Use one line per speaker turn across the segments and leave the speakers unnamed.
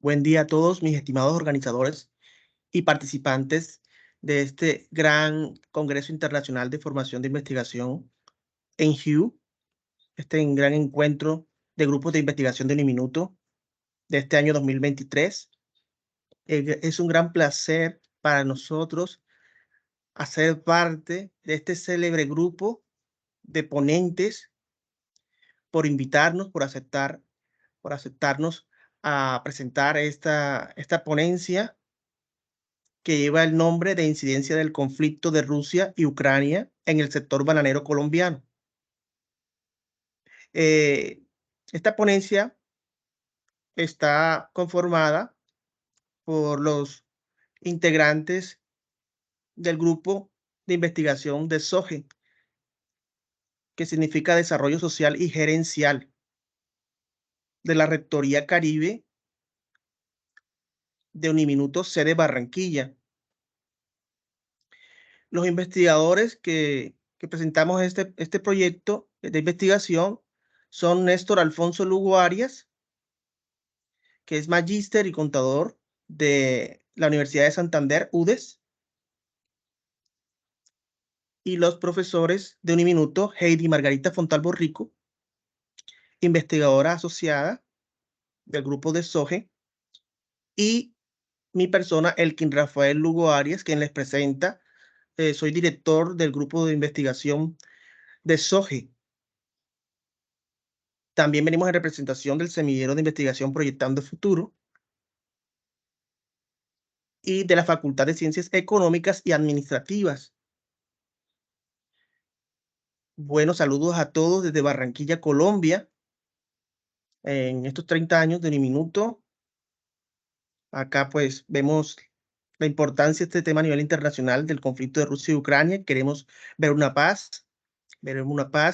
Buen día a todos mis estimados organizadores y participantes de este gran Congreso Internacional de Formación de Investigación en HUE, este gran encuentro de grupos de investigación de Uniminuto de este año 2023. Es un gran placer para nosotros hacer parte de este célebre grupo de ponentes, por invitarnos, por aceptarnos a presentar esta ponencia que lleva el nombre de Incidencia del conflicto de Rusia y Ucrania en el sector bananero colombiano. Esta ponencia está conformada por los integrantes del grupo de investigación de SOGE, que significa Desarrollo Social y Gerencial, de la Rectoría Caribe de Uniminuto sede Barranquilla. Los investigadores que presentamos este proyecto de investigación son Néstor Alfonso Lugo Arias, que es magíster y contador de la Universidad de Santander, UDES, y los profesores de Uniminuto, Heidi Margarita Fontalvo Rico, investigadora asociada del grupo de SOGE, y mi persona, Elkin Rafael Lugo Arias, quien les presenta. Soy director del grupo de investigación de SOGE. También venimos en representación del semillero de investigación Proyectando Futuro y de la Facultad de Ciencias Económicas y Administrativas. Buenos saludos a todos desde Barranquilla, Colombia. En estos 30 años de Uniminuto, acá pues vemos la importancia de este tema a nivel internacional del conflicto de Rusia y Ucrania. Queremos ver una paz,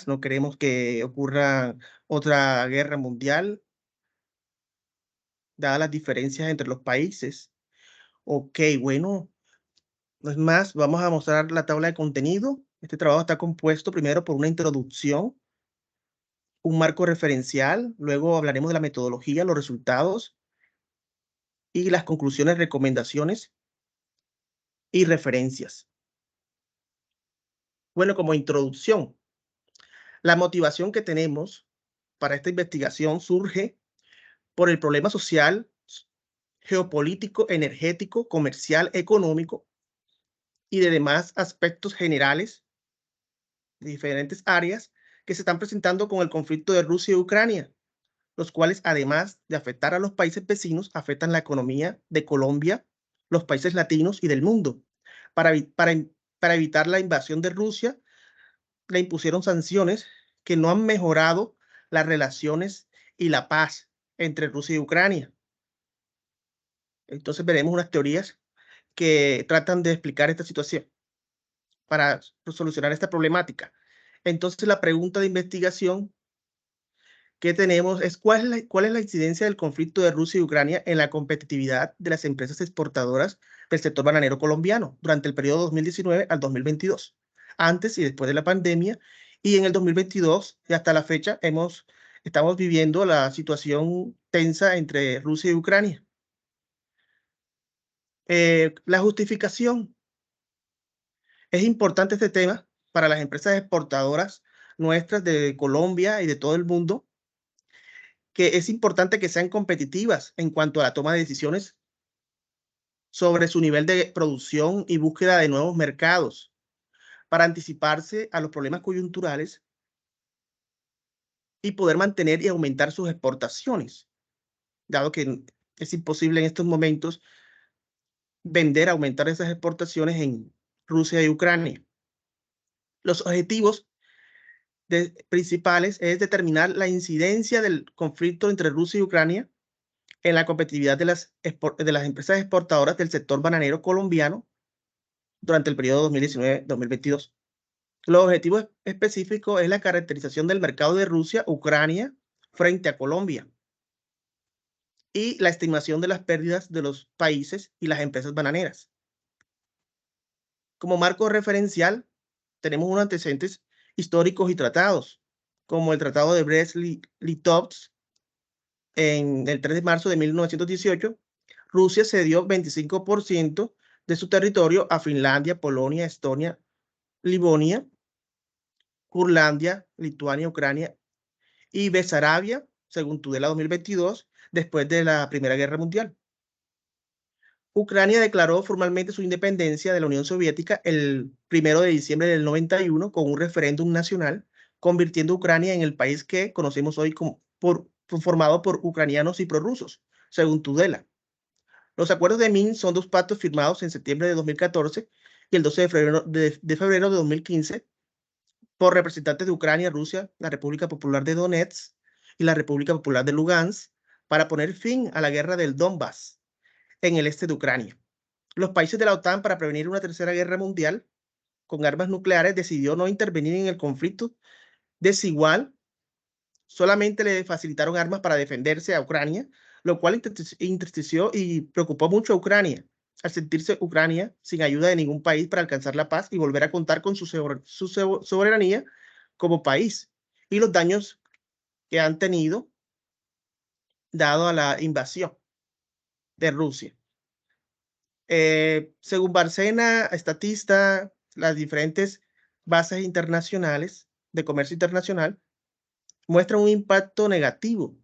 no queremos que ocurra otra guerra mundial, dadas las diferencias entre los países. Ok, bueno, no es más, vamos a mostrar la tabla de contenido. Este trabajo está compuesto primero por una introducción, un marco referencial, luego hablaremos de la metodología, los resultados y las conclusiones, recomendaciones y referencias. Bueno, como introducción, la motivación que tenemos para esta investigación surge por el problema social, geopolítico, energético, comercial, económico y de demás aspectos generales de diferentes áreas que se están presentando con el conflicto de Rusia y Ucrania, los cuales, además de afectar a los países vecinos, afectan la economía de Colombia, los países latinos y del mundo. Para evitar la invasión de Rusia, le impusieron sanciones que no han mejorado las relaciones y la paz entre Rusia y Ucrania. Entonces veremos unas teorías que tratan de explicar esta situación para solucionar esta problemática. Entonces la pregunta de investigación que tenemos es ¿cuál es la incidencia del conflicto de Rusia y Ucrania en la competitividad de las empresas exportadoras del sector bananero colombiano durante el periodo 2019 al 2022, antes y después de la pandemia? Y en el 2022 y hasta la fecha estamos viviendo la situación tensa entre Rusia y Ucrania. La justificación. Es importante este tema para las empresas exportadoras nuestras de Colombia y de todo el mundo, que es importante que sean competitivas en cuanto a la toma de decisiones sobre su nivel de producción y búsqueda de nuevos mercados para anticiparse a los problemas coyunturales y poder mantener y aumentar sus exportaciones, dado que es imposible en estos momentos aumentar esas exportaciones en Rusia y Ucrania. Los objetivos principales es determinar la incidencia del conflicto entre Rusia y Ucrania en la competitividad de las empresas exportadoras del sector bananero colombiano durante el periodo 2019-2022. Los objetivos específicos es la caracterización del mercado de Rusia, Ucrania frente a Colombia y la estimación de las pérdidas de los países y las empresas bananeras. Como marco referencial, tenemos unos antecedentes históricos y tratados, como el Tratado de Brest-Litovsk en el 3 de marzo de 1918, Rusia cedió 25% de su territorio a Finlandia, Polonia, Estonia, Livonia, Curlandia, Lituania, Ucrania y Besarabia, según Tudela 2022, después de la Primera Guerra Mundial. Ucrania declaró formalmente su independencia de la Unión Soviética el 1 de diciembre del 91 con un referéndum nacional, convirtiendo a Ucrania en el país que conocemos hoy formado por ucranianos y prorrusos, según Tudela. Los acuerdos de Minsk son dos pactos firmados en septiembre de 2014 y el 12 de febrero de 2015 por representantes de Ucrania, Rusia, la República Popular de Donetsk y la República Popular de Lugansk para poner fin a la guerra del Donbass en el este de Ucrania. Los países de la OTAN, para prevenir una tercera guerra mundial con armas nucleares, decidió no intervenir en el conflicto desigual. Solamente le facilitaron armas para defenderse a Ucrania, lo cual entristeció y preocupó mucho a Ucrania, al sentirse Ucrania sin ayuda de ningún país para alcanzar la paz y volver a contar con su soberanía como país y los daños que han tenido dado a la invasión de Rusia. Según Barcena, estatista, las diferentes bases internacionales de comercio internacional muestran un impacto negativo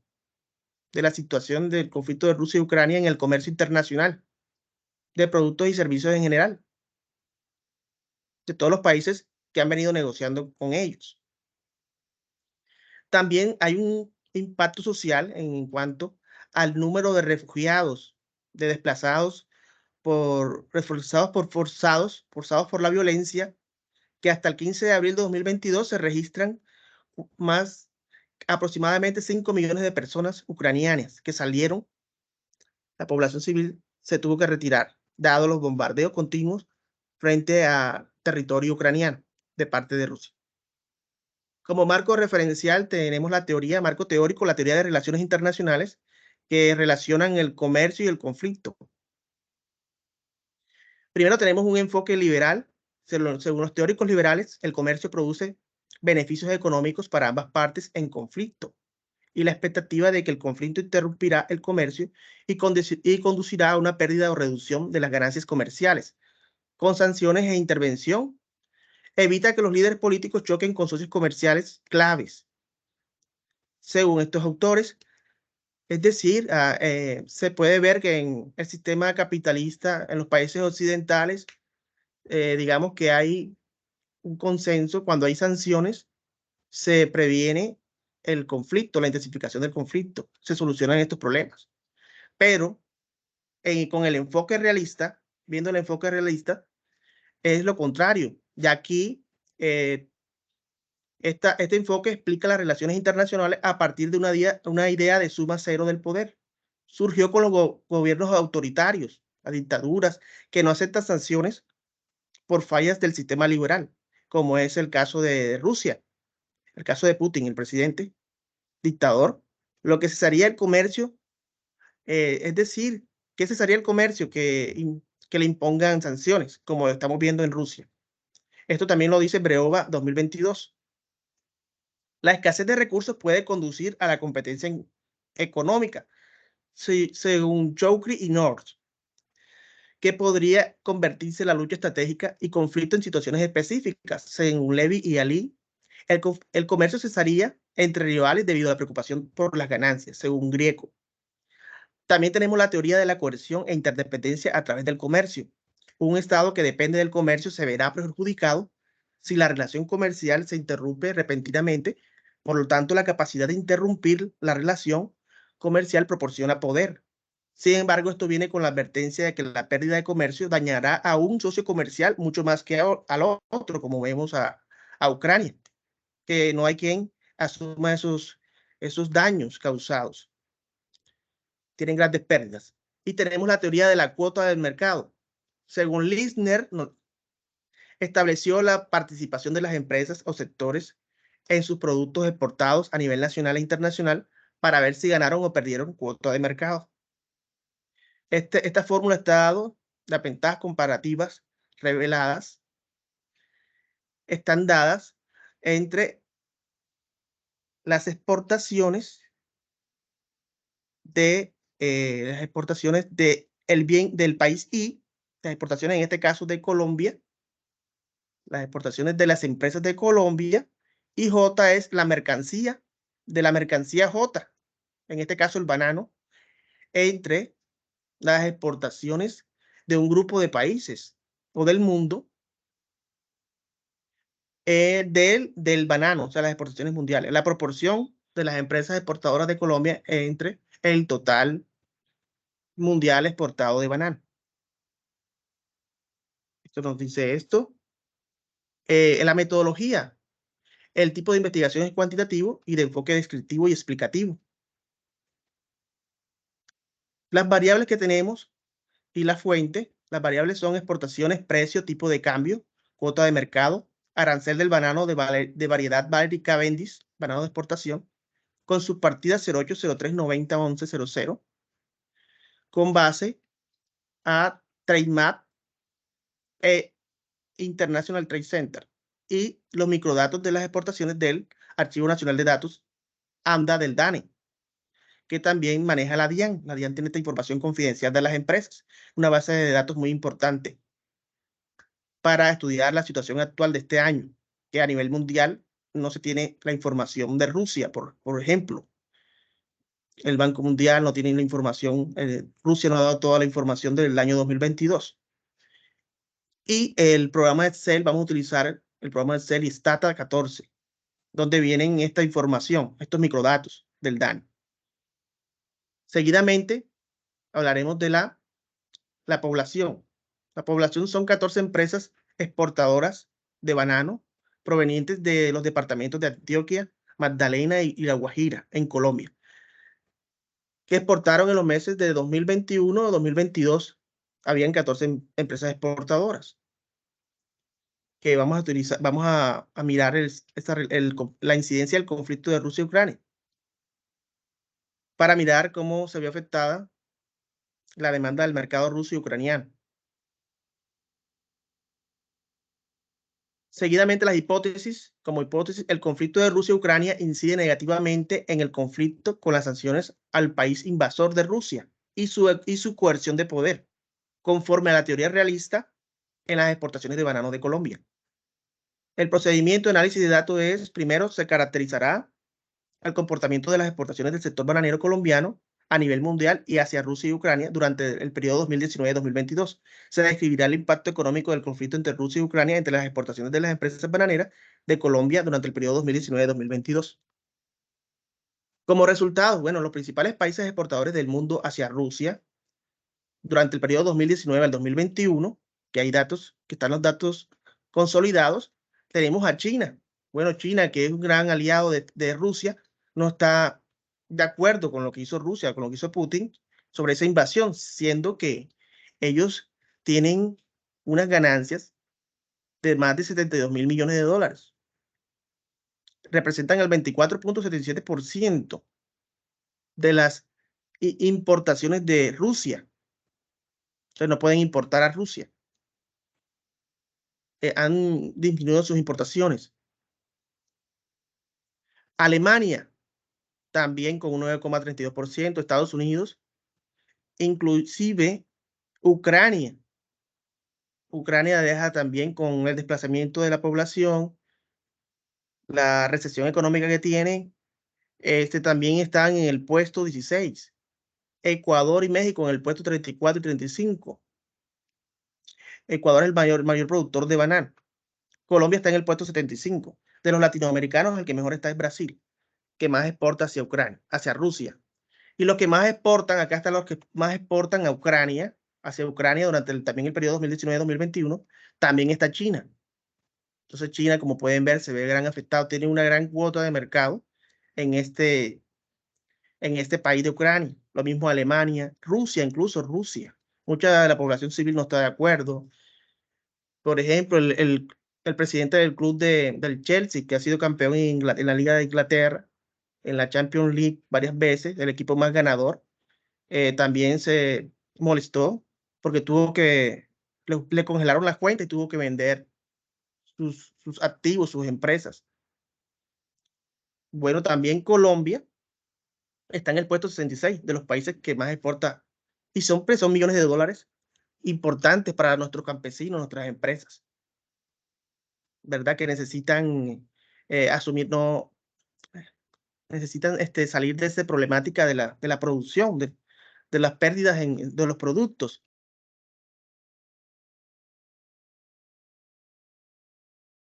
de la situación del conflicto de Rusia y Ucrania en el comercio internacional de productos y servicios en general, de todos los países que han venido negociando con ellos. También hay un impacto social en cuanto al número de refugiados, de desplazados forzados por la violencia, que hasta el 15 de abril de 2022 se registran más aproximadamente 5 millones de personas ucranianas que salieron. La población civil se tuvo que retirar, dado los bombardeos continuos frente a territorio ucraniano de parte de Rusia. Como marco referencial tenemos marco teórico, la teoría de relaciones internacionales, que relacionan el comercio y el conflicto. Primero tenemos un enfoque liberal. Según los teóricos liberales, el comercio produce beneficios económicos para ambas partes en conflicto, y la expectativa de que el conflicto interrumpirá el comercio y conducirá a una pérdida o reducción de las ganancias comerciales. Con sanciones e intervención, evita que los líderes políticos choquen con socios comerciales claves. Según estos autores, es decir, se puede ver que en el sistema capitalista, en los países occidentales, digamos que hay un consenso. Cuando hay sanciones, se previene el conflicto, la intensificación del conflicto, se solucionan estos problemas. Pero con el enfoque realista, viendo el enfoque realista, es lo contrario. Y aquí, este enfoque explica las relaciones internacionales a partir de una idea de suma cero del poder. Surgió con los gobiernos autoritarios, las dictaduras, que no aceptan sanciones por fallas del sistema liberal, como es el caso de Rusia, el caso de Putin, el presidente dictador. Lo que cesaría el comercio, es decir, ¿qué cesaría el comercio? Que le impongan sanciones, como estamos viendo en Rusia. Esto también lo dice Breova 2022. La escasez de recursos puede conducir a la competencia económica, según Chokri y North, que podría convertirse en la lucha estratégica y conflicto en situaciones específicas. Según Levy y Ali, el comercio cesaría entre rivales debido a la preocupación por las ganancias, según Grieco. También tenemos la teoría de la coerción e interdependencia a través del comercio. Un Estado que depende del comercio se verá perjudicado si la relación comercial se interrumpe repentinamente. Por lo tanto, la capacidad de interrumpir la relación comercial proporciona poder. Sin embargo, esto viene con la advertencia de que la pérdida de comercio dañará a un socio comercial mucho más que al otro, como vemos a Ucrania, que no hay quien asuma esos daños causados. Tienen grandes pérdidas. Y tenemos la teoría de la cuota del mercado. Según Lisner, estableció la participación de las empresas o sectores en sus productos exportados a nivel nacional e internacional para ver si ganaron o perdieron cuota de mercado. Esta fórmula está dado, las ventajas comparativas reveladas están dadas entre las exportaciones de las exportaciones del bien del país y las exportaciones, en este caso de Colombia, las exportaciones de las empresas de Colombia, y J es la mercancía de la mercancía J, en este caso el banano, entre las exportaciones de un grupo de países o del mundo del banano, o sea, las exportaciones mundiales, la proporción de las empresas exportadoras de Colombia entre el total mundial exportado de banano. Esto nos dice esto. En la metodología, el tipo de investigación es cuantitativo y de enfoque descriptivo y explicativo. Las variables que tenemos y la fuente, las variables son exportaciones, precio, tipo de cambio, cuota de mercado, arancel del banano de variedad Valery Cavendish, banano de exportación, con sus partidas 08, 03, 90, 11, 00, con base a TradeMap e International Trade Center y los microdatos de las exportaciones del Archivo Nacional de Datos, AMDA del DANE, que también maneja la DIAN. La DIAN tiene esta información confidencial de las empresas, una base de datos muy importante para estudiar la situación actual de este año, que a nivel mundial no se tiene la información de Rusia, por ejemplo. El Banco Mundial no tiene la información, Rusia no ha dado toda la información del año 2022. Y el programa Excel, vamos a utilizar el programa Excel y Stata 14, donde vienen esta información, estos microdatos del DANE. Seguidamente hablaremos de la población. La población son 14 empresas exportadoras de banano provenientes de los departamentos de Antioquia, Magdalena y La Guajira, en Colombia, que exportaron en los meses de 2021 a 2022. Habían 14 empresas exportadoras que vamos a utilizar, vamos a mirar la incidencia del conflicto de Rusia y Ucrania para mirar cómo se vio afectada la demanda del mercado ruso y ucraniano. Seguidamente, las hipótesis. Como hipótesis, el conflicto de Rusia y Ucrania incide negativamente en el conflicto con las sanciones al país invasor de Rusia y su coerción de poder, conforme a la teoría realista en las exportaciones de banano de Colombia. El procedimiento de análisis de datos es, primero, se caracterizará el comportamiento de las exportaciones del sector bananero colombiano a nivel mundial y hacia Rusia y Ucrania durante el periodo 2019-2022. Se describirá el impacto económico del conflicto entre Rusia y Ucrania entre las exportaciones de las empresas bananeras de Colombia durante el periodo 2019-2022. Como resultado, bueno, los principales países exportadores del mundo hacia Rusia durante el periodo 2019 al 2021, que hay datos, que están los datos consolidados, tenemos a China. Bueno, China, que es un gran aliado de Rusia, no está de acuerdo con lo que hizo Rusia, con lo que hizo Putin sobre esa invasión, siendo que ellos tienen unas ganancias de más de 72 mil millones de dólares. Representan el 24.77% de las importaciones de Rusia. Entonces no pueden importar a Rusia. Han disminuido sus importaciones. Alemania también con un 9,32%, Estados Unidos, inclusive Ucrania. Ucrania deja también con el desplazamiento de la población, la recesión económica que tiene, también están en el puesto 16. Ecuador y México en el puesto 34 y 35. Ecuador es el mayor productor de banano. Colombia está en el puesto 75. De los latinoamericanos, el que mejor está es Brasil, que más exporta hacia Ucrania, hacia Rusia. Y los que más exportan, acá están los que más exportan a Ucrania, hacia Ucrania durante también el periodo 2019-2021, también está China. Entonces China, como pueden ver, se ve gran afectado, tiene una gran cuota de mercado en este país de Ucrania. Lo mismo Alemania, Rusia, incluso Rusia. Mucha de la población civil no está de acuerdo. Por ejemplo, el presidente del club del Chelsea, que ha sido campeón en la Liga de Inglaterra, en la Champions League varias veces, el equipo más ganador, también se molestó porque le congelaron las cuentas y tuvo que vender sus activos, sus empresas. Bueno, también Colombia está en el puesto 66 de los países que más exporta, y son millones de dólares importantes para nuestros campesinos, nuestras empresas, ¿verdad? Que necesitan asumir, no, necesitan salir de esa problemática de la producción, de las pérdidas de los productos.